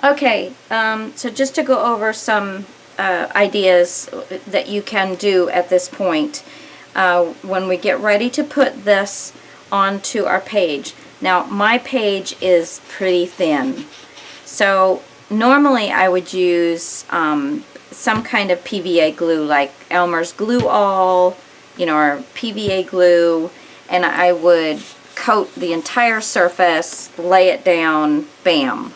Okay, so just to go over some ideas that you can do at this point when we get ready to put this onto our page. Now, my page is pretty thin, so normally I would use some kind of PVA glue, like Elmer's Glue All, you know, or PVA glue, and I would coat the entire surface, lay it down, bam.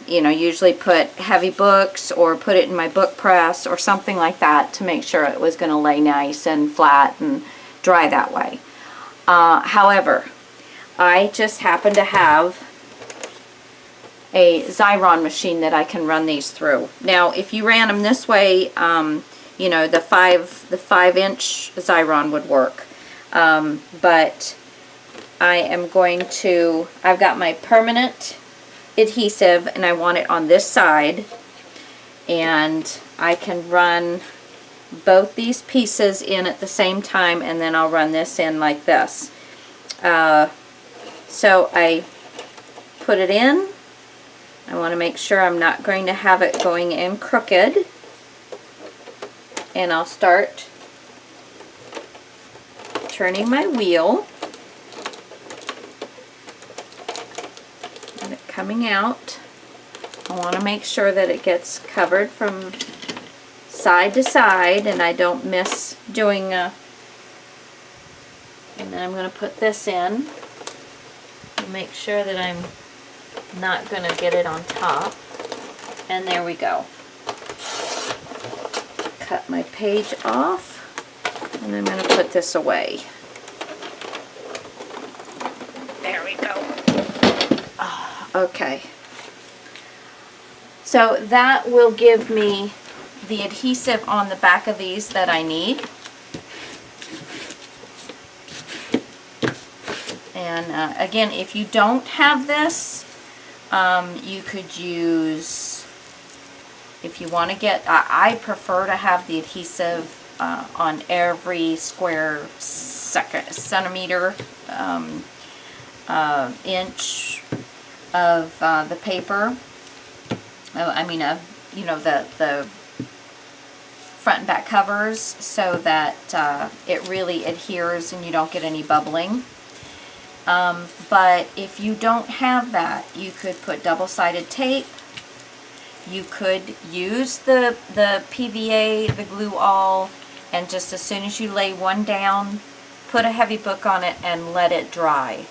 You know, usually put heavy books or put it in my book press or something like that to make sure it was going to lay nice and flat and dry that way. However, I just happen to have a Xyron machine that I can run these through. Now, if you ran them this way, you know, the 5-inch Xyron would work. But I am going to, I've got my permanent adhesive and I want it on this side, and I can run both these pieces in at the same time, and then I'll run this in like this. So I put it in. I want to make sure I'm not going to have it going in crooked, and I'll start turning my wheel. Coming out. I want to make sure that it gets covered from side to side and I don't miss doing and then I'm going to put this in and make sure that I'm not going to get it on top, and there we go. Cut my page off and I'm going to put this away. There we go. Okay, so that will give me the adhesive on the back of these that I need. And again, if you don't have this, you could use, if you want to get, I prefer to have the adhesive on every square centimeter, inch of the paper. I mean, you know, the front and back covers, so that it really adheres and you don't get any bubbling. But if you don't have that, you could put double-sided tape. You could use the PVA, the Glue All, and just as soon as you lay one down, put a heavy book on it and let it dry.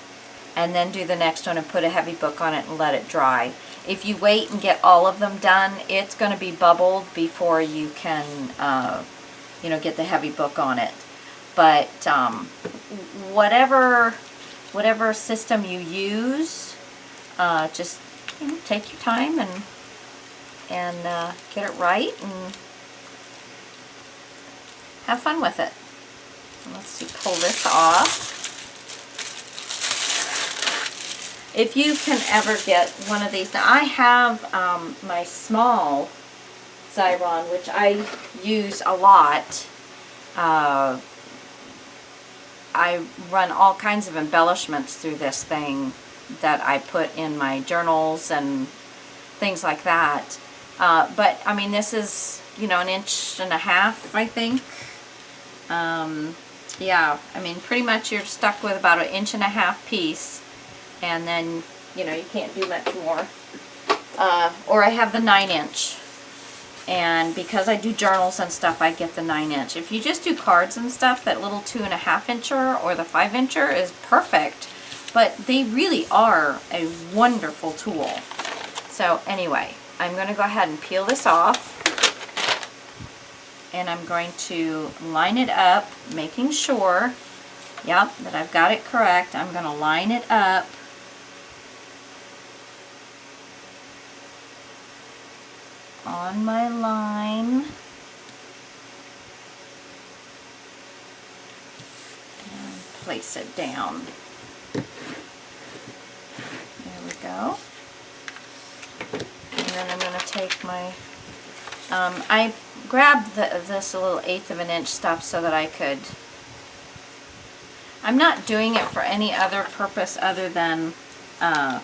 And then do the next one and put a heavy book on it and let it dry. If you wait and get all of them done, it's going to be bubbled before you can, you know, get the heavy book on it. But whatever system you use, just, you know, take your time and get it right and have fun with it. Let's see, pull this off. If you can ever get one of these, now I have my small Xyron, which I use a lot. I run all kinds of embellishments through this thing that I put in my journals and things like that. But I mean, this is, you know, 1.5 inches, I think. Yeah, I mean, pretty much you're stuck with about 1.5 inch piece. And then, you know, you can't do much more. Or I have the 9-inch. And because I do journals and stuff, I get the 9-inch. If you just do cards and stuff, that little 2.5-incher or the 5-incher is perfect. But they really are a wonderful tool. So anyway, I'm going to go ahead and peel this off. And I'm going to line it up, making sure, yep, that I've got it correct. I'm going to line it up. On my line, and place it down. There we go. And then I'm going to take my, I grabbed this a little 1/8 inch stuff so that I could, I'm not doing it for any other purpose other than the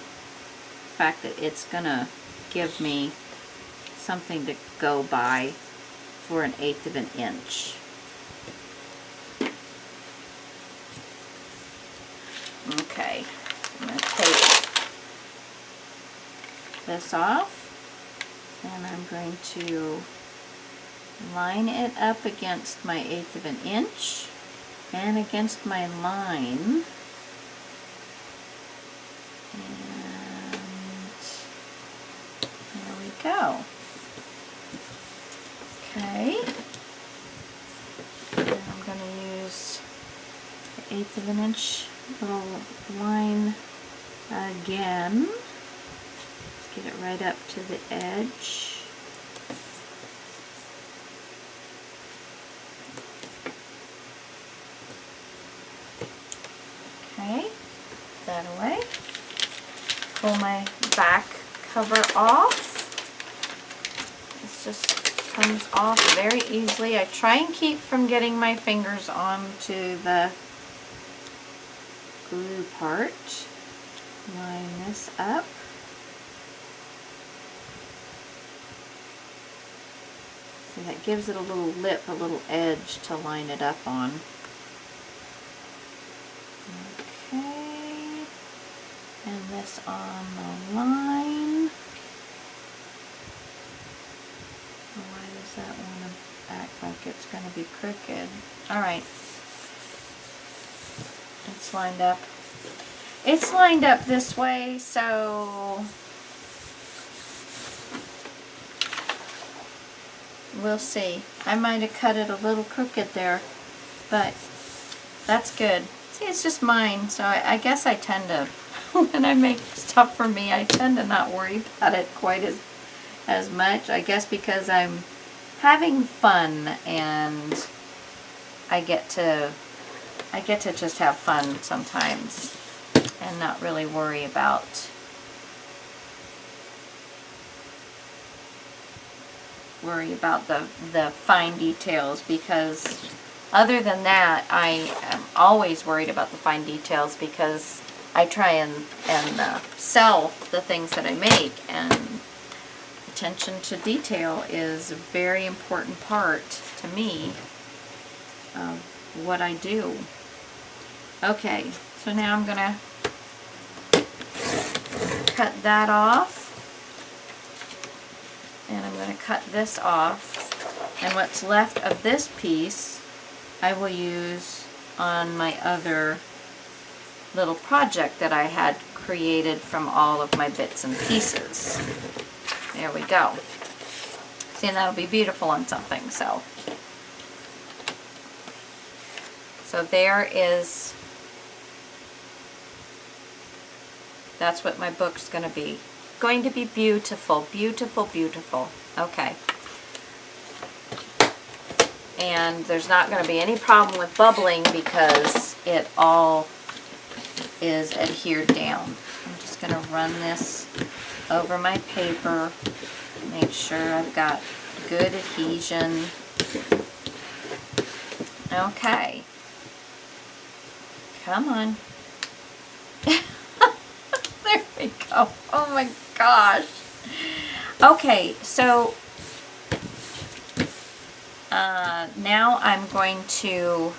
fact that it's going to give me something to go by for 1/8 of an inch. Okay, I'm going to take this off, and I'm going to line it up against my 1/8 of an inch and against my line. And there we go. Okay. And I'm going to use the 1/8 of an inch little line again. Let's get it right up to the edge. Okay, that away. Pull my back cover off. This just comes off very easily. I try and keep from getting my fingers onto the glue part. Line this up. So that gives it a little lip, a little edge to line it up on. Okay, and this on the line. Why does that want to act like it's going to be crooked? Alright, it's lined up. It's lined up this way, so we'll see. I might have cut it a little crooked there, but that's good. See, it's just mine, so I guess I tend to, when I make stuff for me, I tend to not worry about it quite as much. I guess because I'm having fun, and I get to just have fun sometimes and not really worry about the fine details, because other than that, I am always worried about the fine details, because I try and sell the things that I make, and attention to detail is a very important part to me of what I do. Okay, so now I'm gonna cut that off, and I'm going to cut this off, and what's left of this piece I will use on my other little project that I had created from all of my bits and pieces. There we go. See, and that'll be beautiful on something. So there is, that's what my book's going to be. Going to be beautiful, beautiful, beautiful. Okay. And there's not going to be any problem with bubbling because it all is adhered down. I'm just going to run this over my paper, make sure I've got good adhesion. Okay. Come on. There we go. Oh my gosh. Okay, so now I'm going to,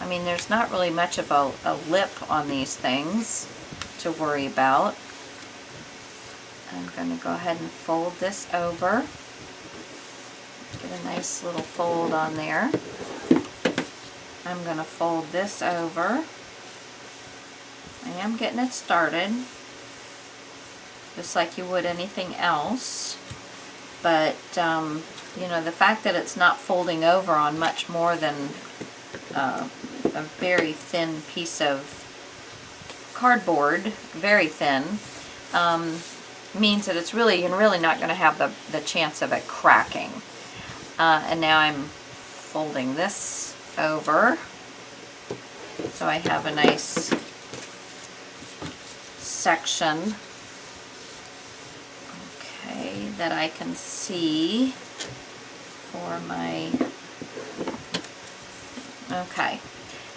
I mean, there's not really much of a lip on these things to worry about. I'm going to go ahead and fold this over. Get a nice little fold on there. I'm going to fold this over. I am getting it started, just like you would anything else. But, you know, the fact that it's not folding over on much more than a very thin piece of cardboard, very thin, means that it's really, you're really not going to have the chance of it cracking. And now I'm folding this over, so I have a nice section, okay, that I can see for my, okay,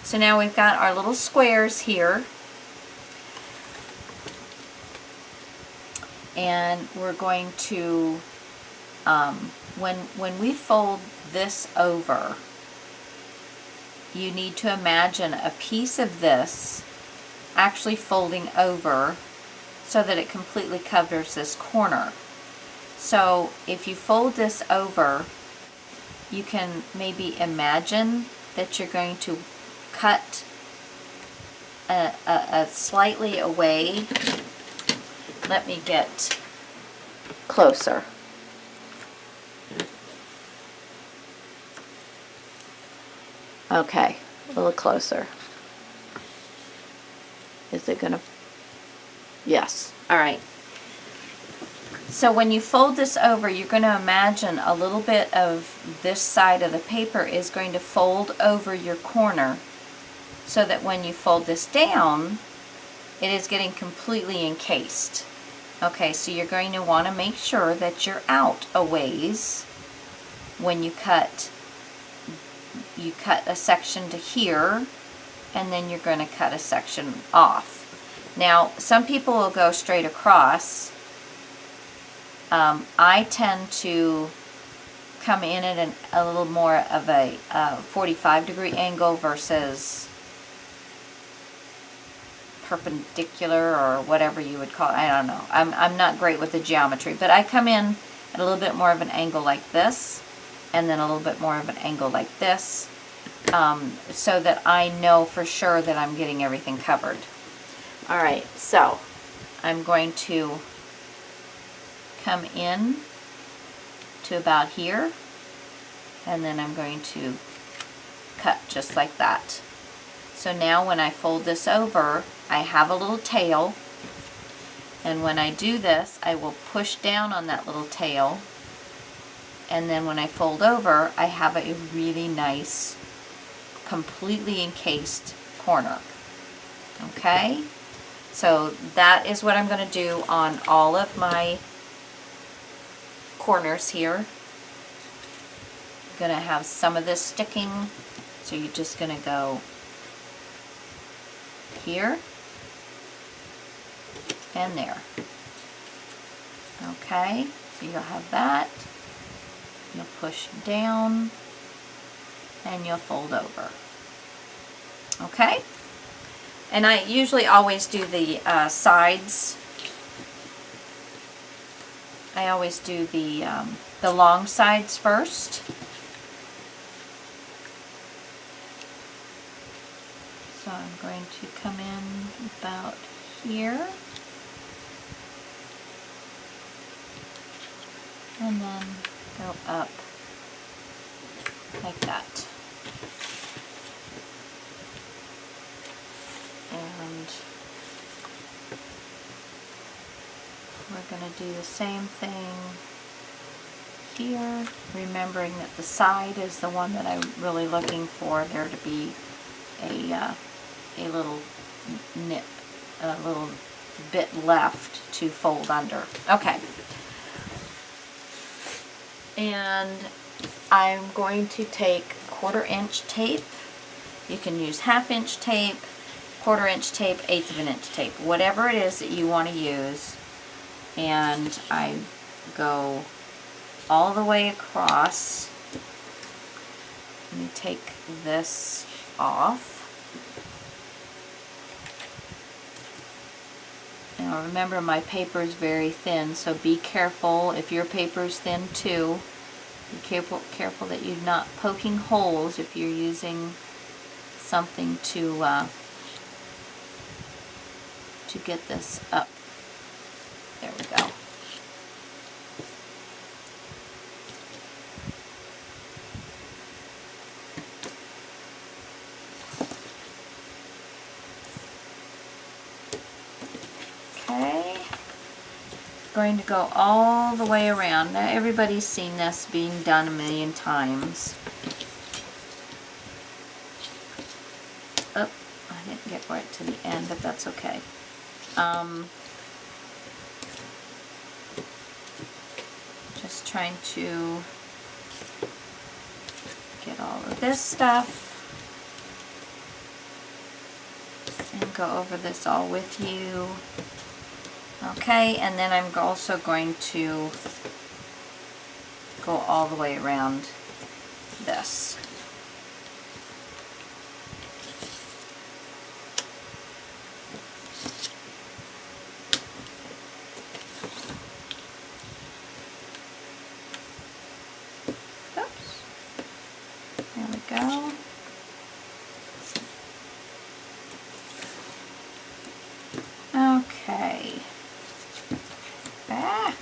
so now we've got our little squares here. and we're going to, when we fold this over, you need to imagine a piece of this actually folding over so that it completely covers this corner. So if you fold this over, you can maybe imagine that you're going to cut a slightly away. Let me get closer. Okay, a little closer. Is it gonna? Yes. All right. So when you fold this over, you're going to imagine a little bit of this side of the paper is going to fold over your corner, so that when you fold this down, it is getting completely encased. Okay, so you're going to want to make sure that you're out a ways when you cut. You cut a section to here, and then you're going to cut a section off. Now, some people will go straight across. I tend to come in at a little more of a 45-degree angle versus perpendicular, or whatever you would call it. I don't know. I'm not great with the geometry, but I come in at a little bit more of an angle like this, and then a little bit more of an angle like this, so that I know for sure that I'm getting everything covered. All right, so I'm going to come in to about here, and then I'm going to cut just like that. So now when I fold this over, I have a little tail, and when I do this, I will push down on that little tail, and then when I fold over, I have a really nice, completely encased corner. Okay? So that is what I'm going to do on all of my corners here. I'm going to have some of this sticking, so you're just going to go here and there. Okay, so you'll have that. You'll push down and you'll fold over. Okay? And I usually always do the sides. I always do the long sides first. So I'm going to come in about here, and then go up like that. And we're going to do the same thing here, remembering that the side is the one that I'm really looking for there to be a little nip, a little bit left to fold under. Okay. And I'm going to take 1/4-inch tape. You can use 1/2-inch tape, 1/4-inch tape, 1/8 of an inch tape, whatever it is that you want to use. And I go all the way across. Let me take this off. Now remember, my paper is very thin, so be careful. If your paper is thin too, be careful that you're not poking holes if you're using something to get this up. There we go. Okay, going to go all the way around. Now everybody's seen this being done a million times. Oh, I didn't get right to the end, but that's okay. Just trying to get all of this stuff and go over this all with you. Okay, and then I'm also going to go all the way around this. Oops. There we go. Okay. Ah.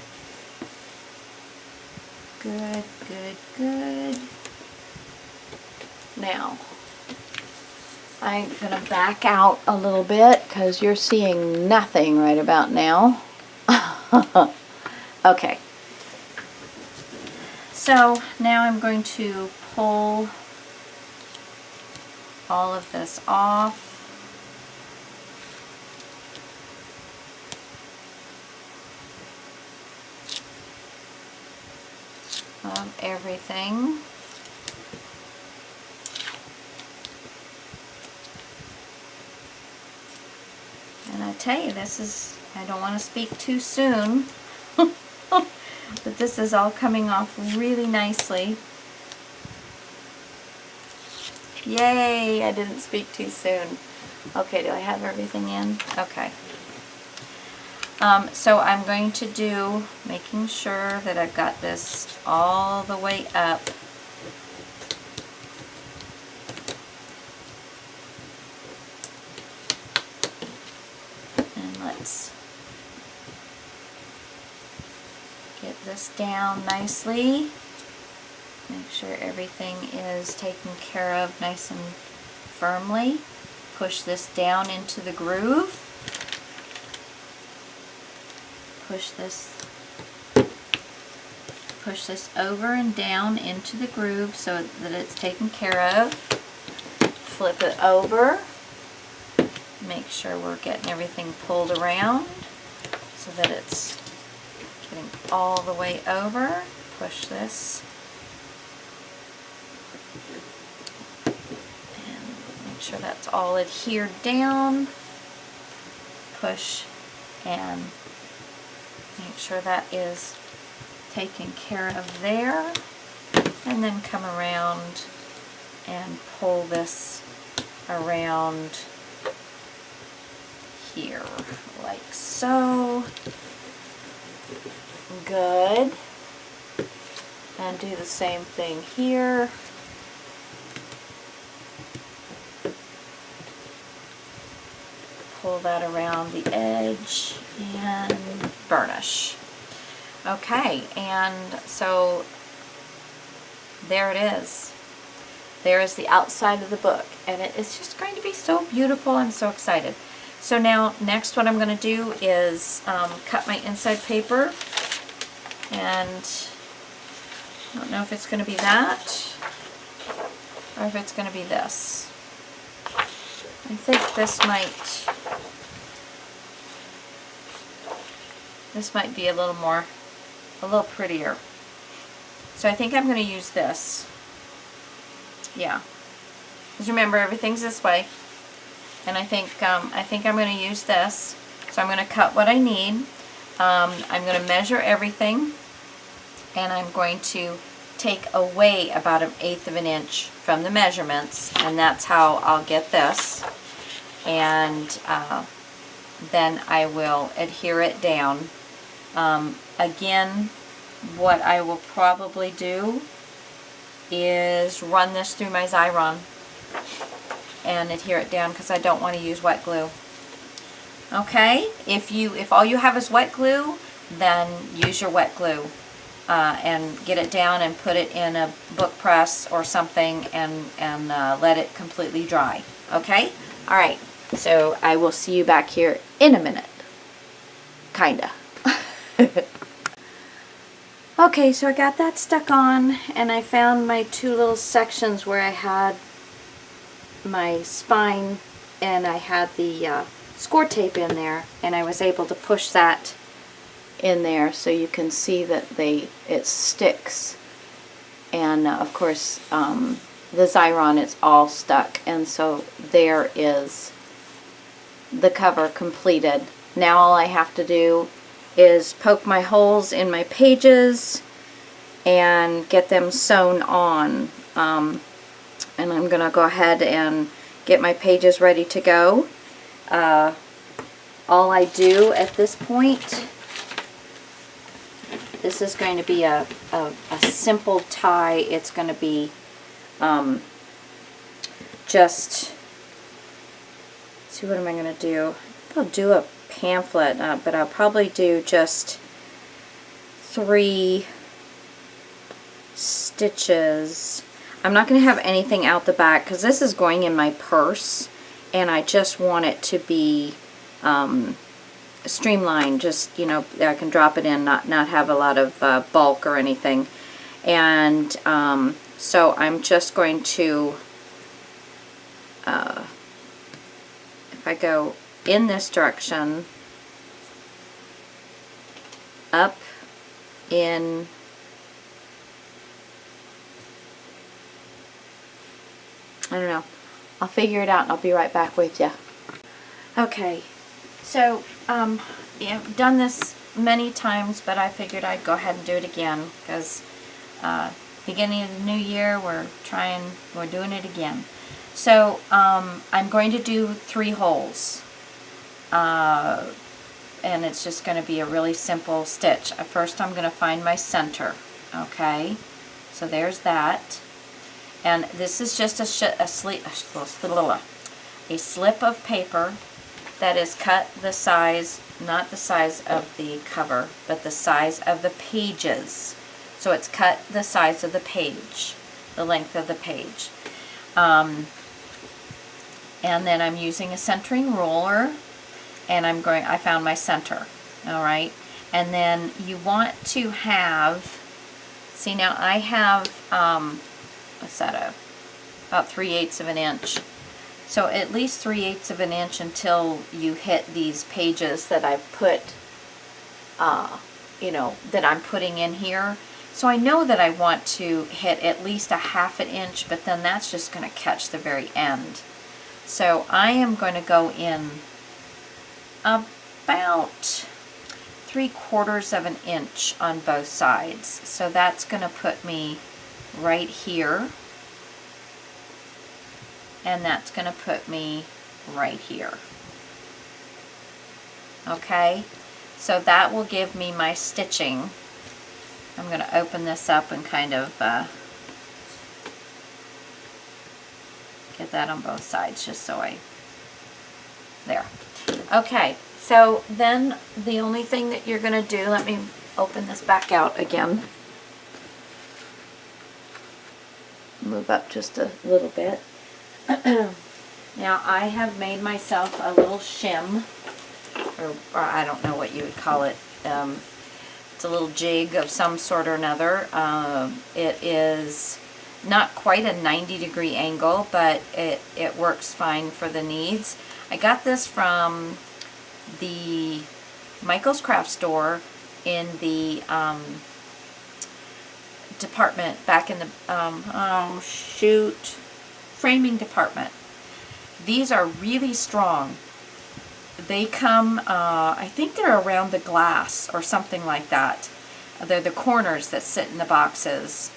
Good, good, good. Now, I'm going to back out a little bit because you're seeing nothing right about now. Okay. So now I'm going to pull all of this off. Of everything. And I tell you, this is, I don't want to speak too soon, but this is all coming off really nicely. Yay, I didn't speak too soon. Okay, do I have everything in? Okay. So I'm going to do, making sure that I've got this all the way up. And let's get this down nicely. Make sure everything is taken care of nice and firmly. Push this down into the groove. Push this over and down into the groove so that it's taken care of. Flip it over. Make sure we're getting everything pulled around so that it's getting all the way over. Push this. And make sure that's all adhered down. Push and make sure that is taken care of there, and then come around and pull this around here like so. Good. And do the same thing here. Pull that around the edge and burnish. Okay, and so there it is. There is the outside of the book, and it is just going to be so beautiful. I'm so excited. So now, next what I'm going to do is cut my inside paper, and I don't know if it's going to be that, or if it's going to be this. I think this might be a little prettier. So I think I'm going to use this. Yeah. Because remember, everything's this way. And I think I'm going to use this. So I'm going to cut what I need. I'm going to measure everything. And I'm going to take away about 1/8 of an inch from the measurements. And that's how I'll get this. And then I will adhere it down. Again, what I will probably do is run this through my Xyron and adhere it down because I don't want to use wet glue. Okay, if all you have is wet glue, then use your wet glue and get it down and put it in a book press or something and let it completely dry. Okay, all right. So I will see you back here in a minute. Kinda. Okay, so I got that stuck on, and I found my 2 little sections where I had my spine and I had the score tape in there, and I was able to push that in there so you can see that it sticks. And of course the Xyron, it's all stuck, and so there is the cover completed. Now all I have to do is poke my holes in my pages and get them sewn on. And I'm going to go ahead and get my pages ready to go. All I do at this point, this is going to be a simple tie. It's going to be just, see, what am I going to do? I'll do a pamphlet, but I'll probably do just 3 stitches. I'm not going to have anything out the back because this is going in my purse, and I just want it to be streamlined, just, you know, I can drop it in, not have a lot of bulk or anything. And so I'm just going to, if I go in this direction, up, in, I don't know, I'll figure it out and I'll be right back with you. Okay, so yeah, I've done this many times, but I figured I'd go ahead and do it again because beginning of the new year, we're doing it again. So I'm going to do 3 holes, and it's just going to be a really simple stitch. First I'm going to find my center. Okay, so there's that, and this is just a slip of paper that is cut the size, not the size of the cover, but the size of the pages. So it's cut the size of the page, the length of the page. And then I'm using a centering ruler, and I found my center. All right, and then you want to have, see, now I have what's that, about 3/8 of an inch. So at least 3/8 of an inch until you hit these pages that I've put, you know, that I'm putting in here. So I know that I want to hit at least a 1/2 inch, but then that's just going to catch the very end. So I am going to go in about 3/4 of an inch on both sides. So that's going to put me right here. And that's going to put me right here. Okay, so that will give me my stitching. I'm going to open this up and kind of get that on both sides, just so there. Okay, so then the only thing that you're going to do, let me open this back out again. Move up just a little bit. Now I have made myself a little shim, or I don't know what you would call it. It's a little jig of some sort or another. It is not quite a 90-degree angle, but it works fine for the needs. I got this from the Michael's Craft Store in the department back in the framing department. These are really strong. They come, I think they're around the glass or something like that. They're the corners that sit in the boxes.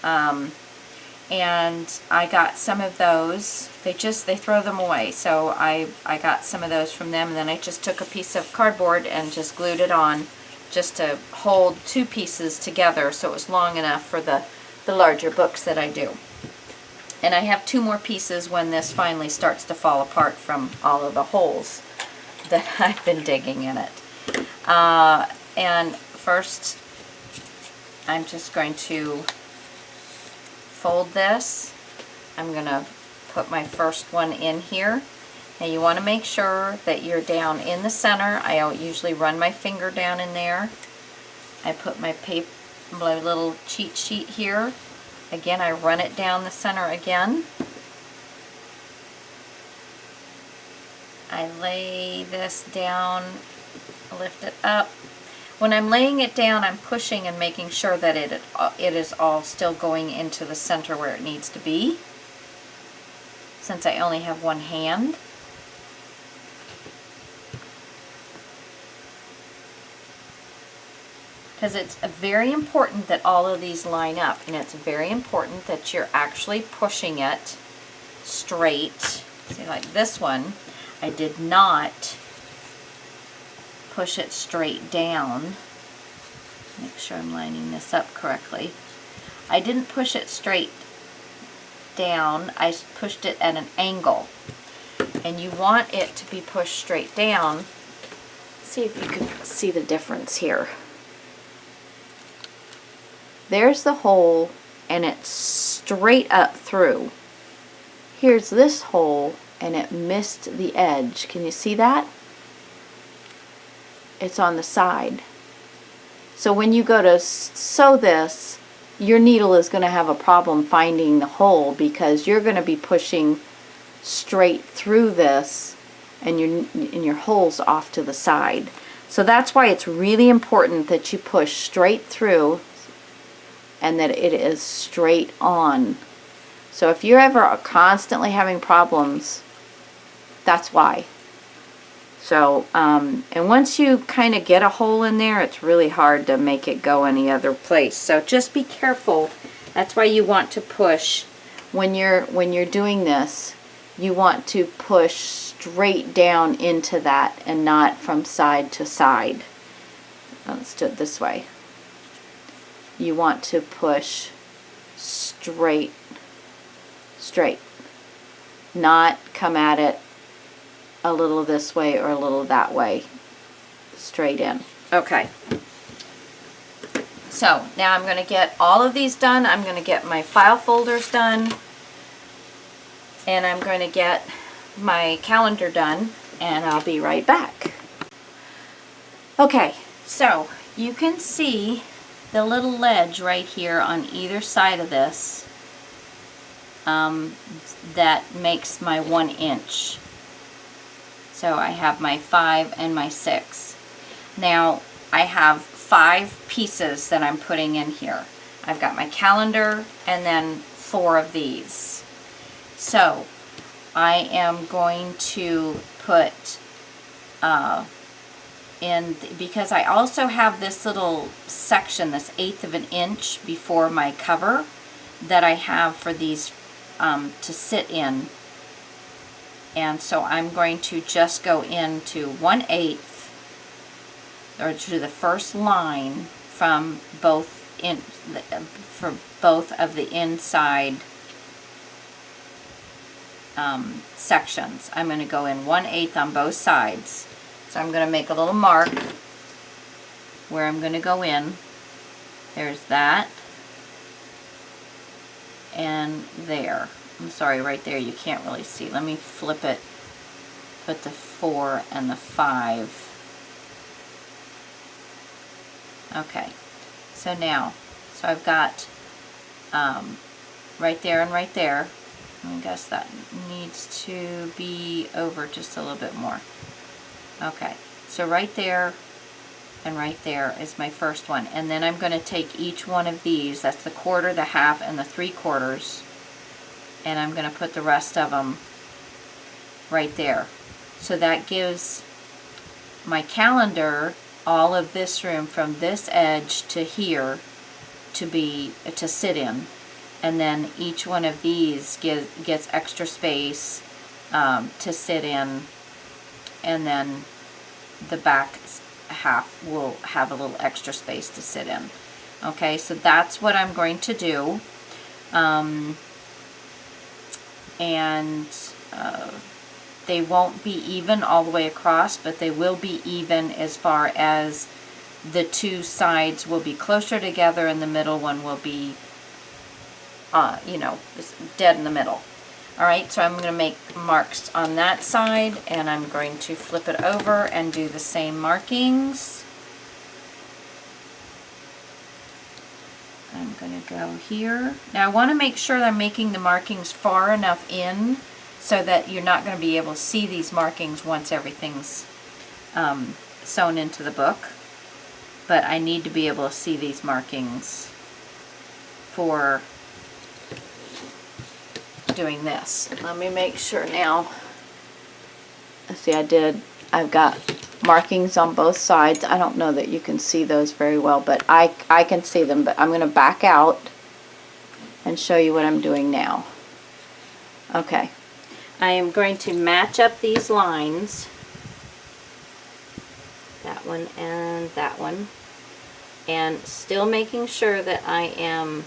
And I got some of those. They throw them away. So I got some of those from them, and then I just took a piece of cardboard and just glued it on just to hold 2 pieces together, so it was long enough for the larger books that I do. And I have 2 more pieces when this finally starts to fall apart from all of the holes that I've been digging in it. And first, I'm just going to fold this. I'm going to put my first one in here. Now you want to make sure that you're down in the center. I usually run my finger down in there. I put my little cheat sheet here. Again, I run it down the center again. I lay this down, lift it up. When I'm laying it down, I'm pushing and making sure that it is all still going into the center where it needs to be, since I only have one hand. because it's very important that all of these line up, and it's very important that you're actually pushing it straight. See, like this one, I did not push it straight down. Make sure I'm lining this up correctly. I didn't push it straight down, I pushed it at an angle. And you want it to be pushed straight down. See if you can see the difference here. There's the hole, and it's straight up through. Here's this hole, and it missed the edge. Can you see that? It's on the side. So when you go to sew this, your needle is going to have a problem finding the hole, because you're going to be pushing straight through this, and your hole's off to the side. So that's why it's really important that you push straight through and that it is straight on. So if you're ever constantly having problems, that's why. So, and once you kind of get a hole in there, it's really hard to make it go any other place. So just be careful. That's why you want to push when you're doing this. You want to push straight down into that and not from side to side. Let's do it this way. You want to push straight, not come at it a little this way or a little that way, straight in. Okay. So now I'm going to get all of these done. I'm going to get my file folders done, and I'm going to get my calendar done, and I'll be right back. Okay, so you can see the little ledge right here on either side of this that makes my 1 inch. So I have my 5 and my 6. Now I have 5 pieces that I'm putting in here. I've got my calendar and then 4 of these. So I am going to put in, because I also have this little section, this 1/8 of an inch before my cover that I have for these to sit in. And so I'm going to just go into 1/8, or to the first line from both for both of the inside sections. I'm going to go in 1/8 on both sides. So I'm going to make a little mark where I'm going to go in. There's that. And there. I'm sorry, right there you can't really see. Let me flip it. Put the 4 and the 5. Okay. So now, so I've got right there and right there. I guess that needs to be over just a little bit more. Okay, so right there and right there is my first one. And then I'm going to take each one of these, that's the 1/4, the 1/2, and the 3/4, and I'm going to put the rest of them right there. So that gives my calendar all of this room from this edge to here to sit in. And then each one of these gets extra space to sit in, and then the back half will have a little extra space to sit in. Okay, so that's what I'm going to do. They won't be even all the way across, but they will be even as far as the 2 sides will be closer together and the middle one will be dead in the middle. Alright, so I'm going to make marks on that side, and I'm going to flip it over and do the same markings. I'm going to go here. Now I want to make sure that I'm making the markings far enough in so that you're not going to be able to see these markings once everything's sewn into the book. But I need to be able to see these markings for doing this. Let me make sure now. See, I've got markings on both sides. I don't know that you can see those very well, but I can see them. But I'm going to back out and show you what I'm doing now. Okay. I am going to match up these lines, that one and that one, and still making sure that I am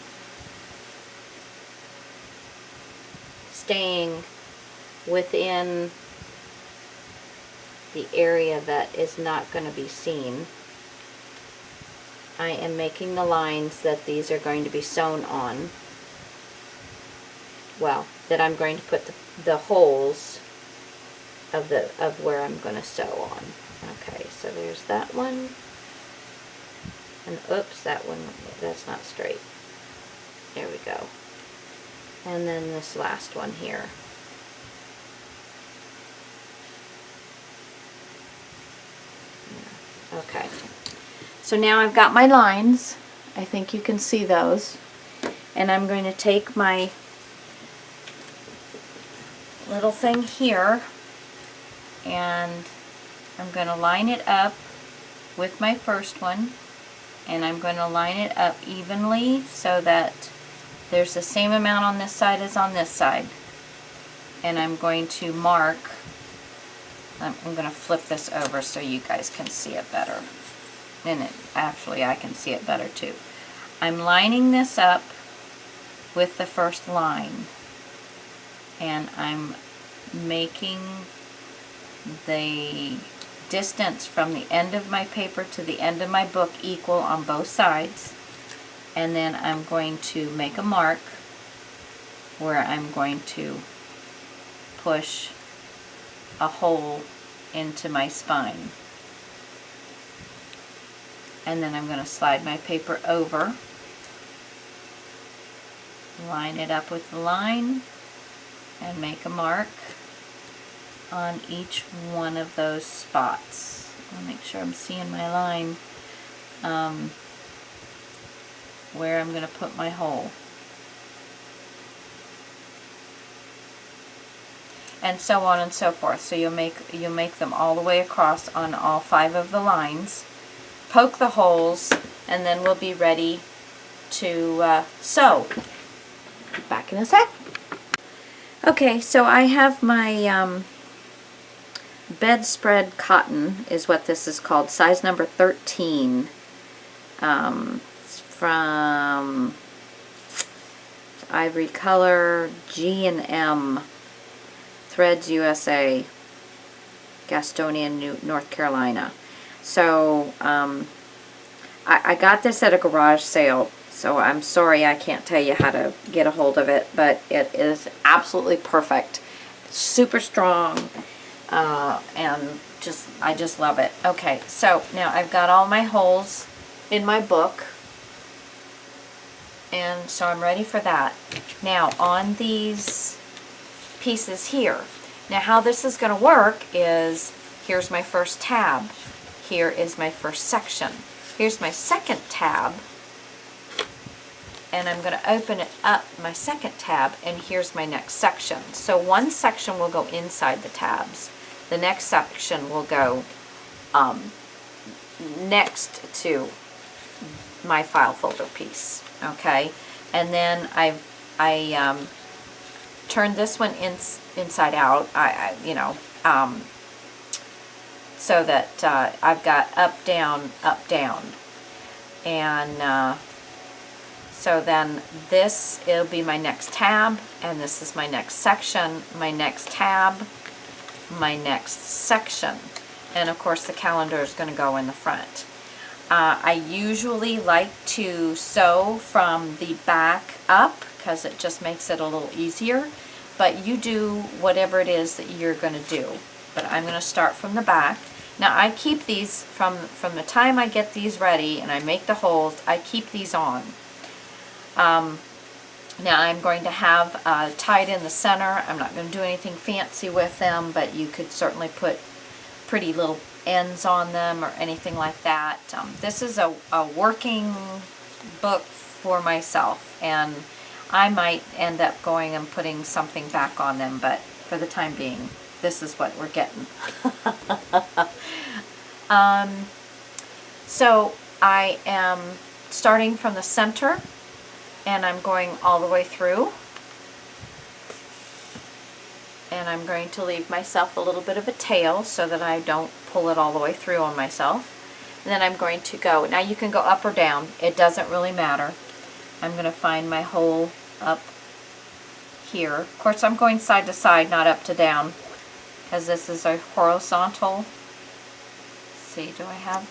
staying within the area that is not going to be seen. I am making the lines that these are going to be sewn on. Well, that I'm going to put the holes of where I'm going to sew on. Okay, so there's that one. And oops, that one, that's not straight. There we go. And then this last one here. Okay, so now I've got my lines. I think you can see those. And I'm going to take my little thing here and I'm going to line it up with my first one, and I'm going to line it up evenly so that there's the same amount on this side as on this side. And I'm going to mark, I'm going to flip this over so you guys can see it better. And actually I can see it better too. I'm lining this up with the first line, and I'm making the distance from the end of my paper to the end of my book equal on both sides. And then I'm going to make a mark where I'm going to push a hole into my spine. And then I'm going to slide my paper over, line it up with the line, and make a mark on each one of those spots. I'll make sure I'm seeing my line where I'm going to put my hole. And so on and so forth. So you'll make them all the way across on all 5 of the lines. Poke the holes, and then we'll be ready to sew. Back in a sec. Okay, so I have my bedspread cotton is what this is called, size number 13. It's from Ivory Color G&M Threads USA, Gastonia, North Carolina. So I got this at a garage sale, so I'm sorry I can't tell you how to get a hold of it, but it is absolutely perfect. Super strong, and I just love it. Okay, so now I've got all my holes in my book, and so I'm ready for that. Now on these pieces here, now how this is going to work is, here's my first tab, here is my first section, here's my second tab, and I'm going to open it up, my second tab, and here's my next section. So one section will go inside the tabs, the next section will go next to my file folder piece. Okay, and then I turned this one inside out. So that I've got up, down, and so then this, it'll be my next tab, and this is my next section, my next tab, my next section, and of course the calendar is going to go in the front. I usually like to sew from the back up because it just makes it a little easier, but you do whatever it is that you're going to do. But I'm going to start from the back. Now I keep these from the time I get these ready and I make the holes, I keep these on. Now I'm going to have tied in the center. I'm not going to do anything fancy with them, but you could certainly put pretty little ends on them or anything like that. This is a working book for myself, and I might end up going and putting something back on them, but for the time being, this is what we're getting. So I am starting from the center and I'm going all the way through. And I'm going to leave myself a little bit of a tail so that I don't pull it all the way through on myself. And then I'm going to go, now you can go up or down, it doesn't really matter. I'm going to find my hole up here. Of course I'm going side to side, not up to down, because this is a horizontal. Let's see, do I have,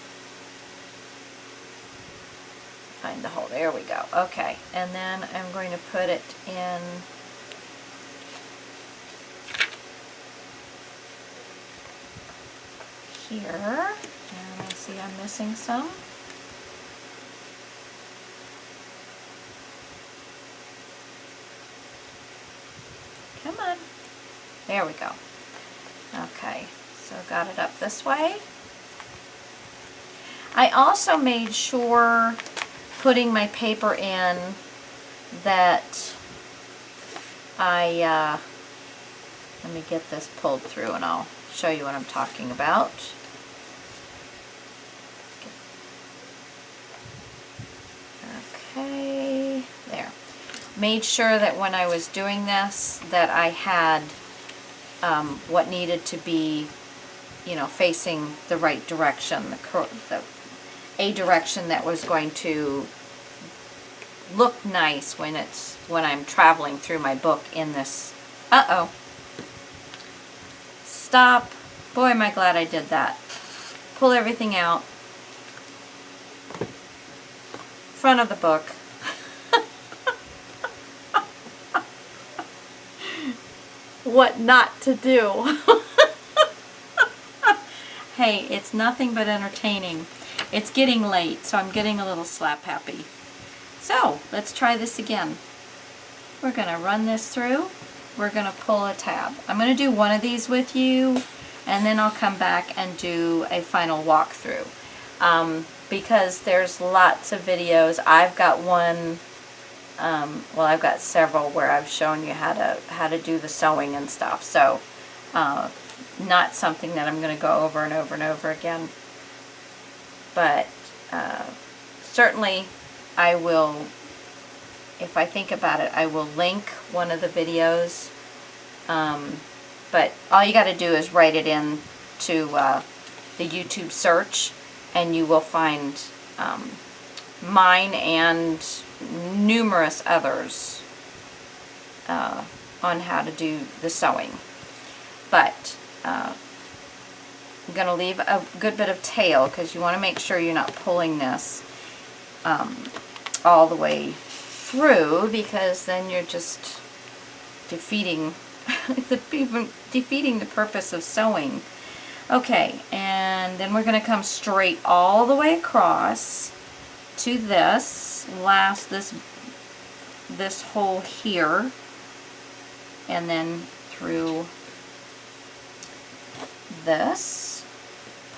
find the hole, there we go. Okay, and then I'm going to put it in here, and I see I'm missing some. Come on. There we go. Okay, so got it up this way. I also made sure, putting my paper in, that I, let me get this pulled through and I'll show you what I'm talking about. Okay, there. Made sure that when I was doing this that I had what needed to be, you know, facing the right direction, a direction that was going to look nice when I'm traveling through my book in this. Uh-oh. Stop. Boy, am I glad I did that. Pull everything out. Front of the book. What not to do. Hey, it's nothing but entertaining. It's getting late, so I'm getting a little slap happy. So, let's try this again. We're going to run this through. We're going to pull a tab. I'm going to do one of these with you, and then I'll come back and do a final walkthrough. Because there's lots of videos. I've got one, well, I've got several where I've shown you how to do the sewing and stuff. So, not something that I'm going to go over and over and over again. But certainly I will, if I think about it, I will link one of the videos. But all you got to do is write it in to the YouTube search, and you will find mine and numerous others on how to do the sewing. But I'm going to leave a good bit of tail because you want to make sure you're not pulling this all the way through, because then you're just defeating defeating the purpose of sewing. Okay, and then we're going to come straight all the way across to this this hole here, and then through this,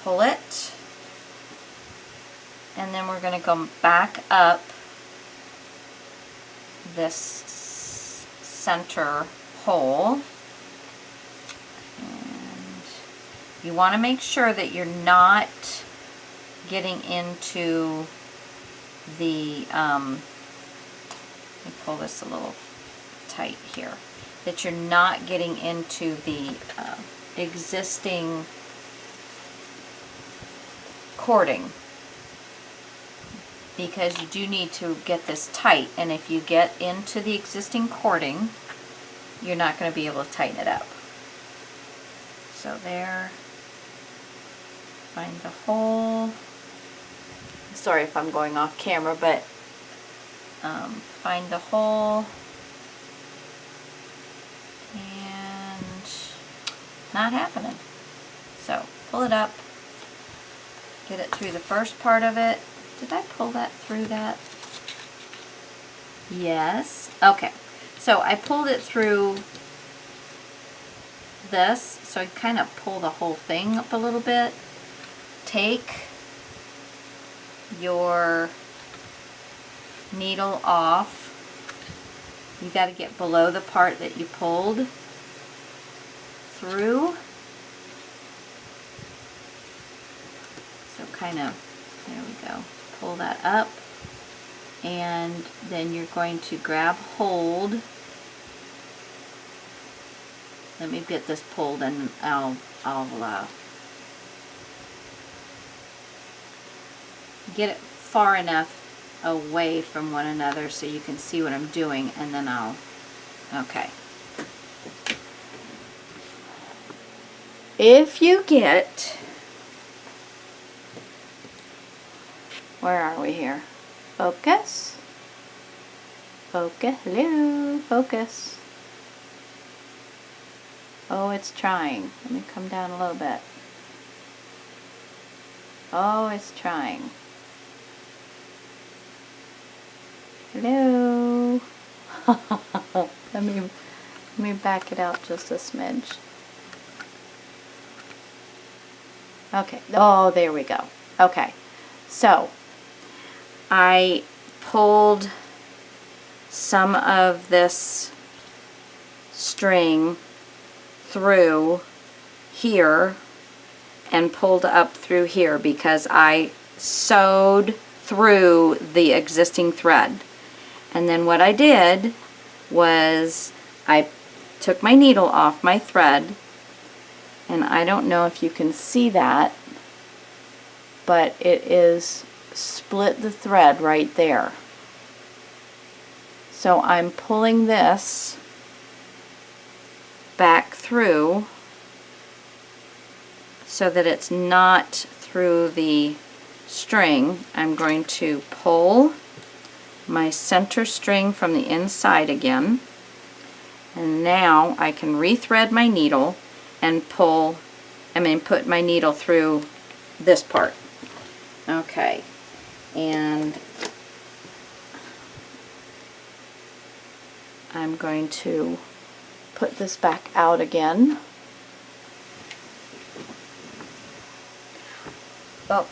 pull it, and then we're going to go back up this center hole. And you want to make sure that you're not getting into the, let me pull this a little tight here, that you're not getting into the existing cording, because you do need to get this tight, and if you get into the existing cording, you're not going to be able to tighten it up. So there, find the hole. Sorry if I'm going off camera, but find the hole, and not happening. So pull it up, get it through the first part of it. Did I pull that through that? Yes. Okay. So I pulled it through this, so I kind of pull the whole thing up a little bit. Take your needle off. You got to get below the part that you pulled through. kind of, there we go, pull that up, and then you're going to grab hold. Let me get this pulled, and I'll get it far enough away from one another so you can see what I'm doing, and then okay. If you get, where are we here? Focus. Focus. Hello. Focus. Oh, it's trying. Let me come down a little bit. Oh, it's trying. Hello. let me back it out just a smidge. Okay. Oh, there we go. Okay. So, I pulled some of this string through here and pulled up through here because I sewed through the existing thread. And then what I did was I took my needle off my thread, and I don't know if you can see that, but it is split the thread right there. So I'm pulling this back through so that it's not through the string. I'm going to pull my center string from the inside again, and now I can rethread my needle and put my needle through this part. Okay, and I'm going to put this back out again. Oh,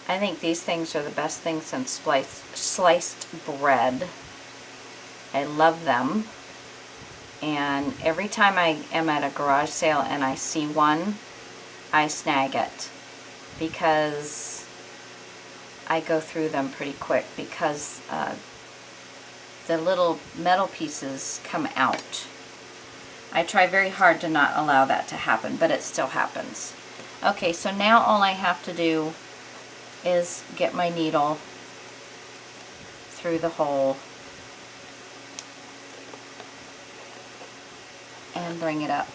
I think these things are the best things since sliced bread. I love them. And every time I am at a garage sale and I see one, I snag it because I go through them pretty quick because the little metal pieces come out. I try very hard to not allow that to happen, but it still happens. Okay, so now all I have to do is get my needle through the hole and bring it up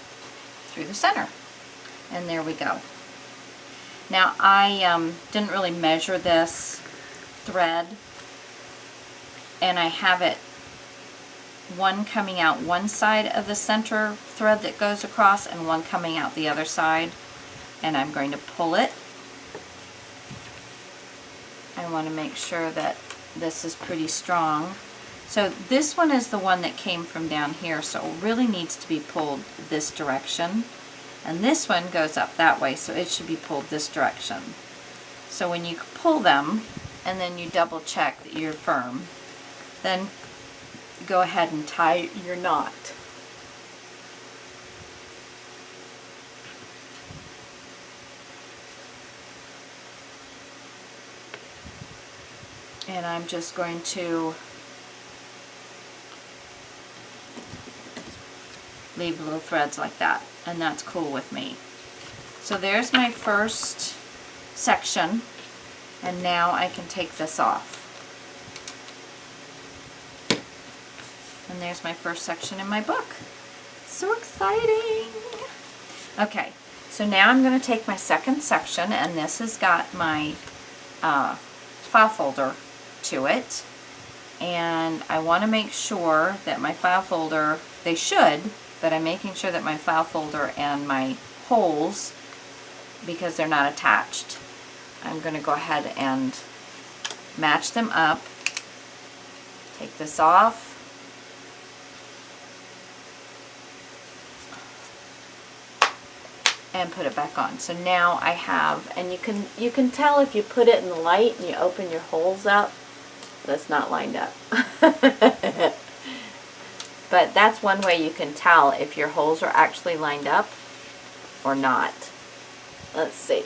through the center. And there we go. Now I didn't really measure this thread, and I have it one coming out one side of the center thread that goes across and one coming out the other side, and I'm going to pull it. I want to make sure that this is pretty strong. So this one is the one that came from down here, so it really needs to be pulled this direction. And this one goes up that way, so it should be pulled this direction. So when you pull them, and then you double check that you're firm, then go ahead and tie your knot. And I'm just going to leave little threads like that, and that's cool with me. So there's my first section, and now I can take this off. And there's my first section in my book. So exciting! Okay, so now I'm going to take my second section, and this has got my file folder to it, and I want to make sure that my file folder, they should, but I'm making sure that my file folder and my holes, because they're not attached, I'm going to go ahead and match them up. Take this off. And put it back on. So now I have, and you can tell if you put it in the light and you open your holes up, that's not lined up. But that's one way you can tell if your holes are actually lined up or not. Let's see.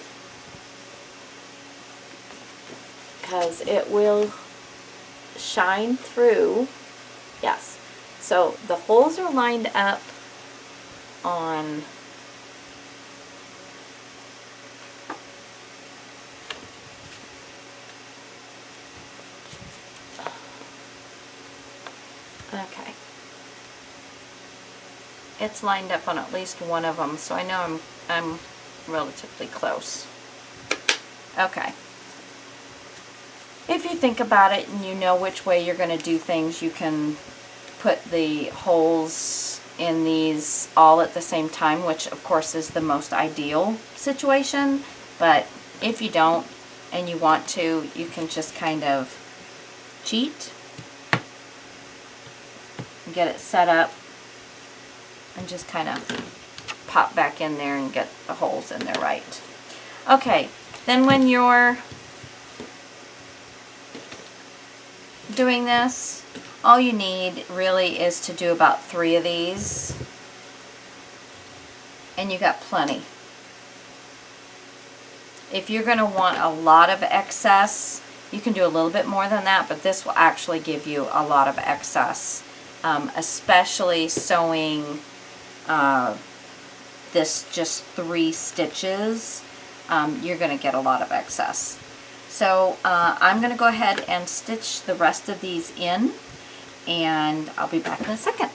because it will shine through. Yes. So the holes are lined up on okay. It's lined up on at least one of them, so I know I'm relatively close. Okay. If you think about it and you know which way you're going to do things, you can put the holes in these all at the same time, which of course is the most ideal situation. But if you don't and you want to, you can just kind of cheat and get it set up and just kind of pop back in there and get the holes in there right. Okay, then when you're doing this, all you need really is to do about 3 of these, and you got plenty. If you're going to want a lot of excess, you can do a little bit more than that, but this will actually give you a lot of excess, especially sewing this just 3 stitches. You're going to get a lot of excess. So I'm going to go ahead and stitch the rest of these in, and I'll be back in a second.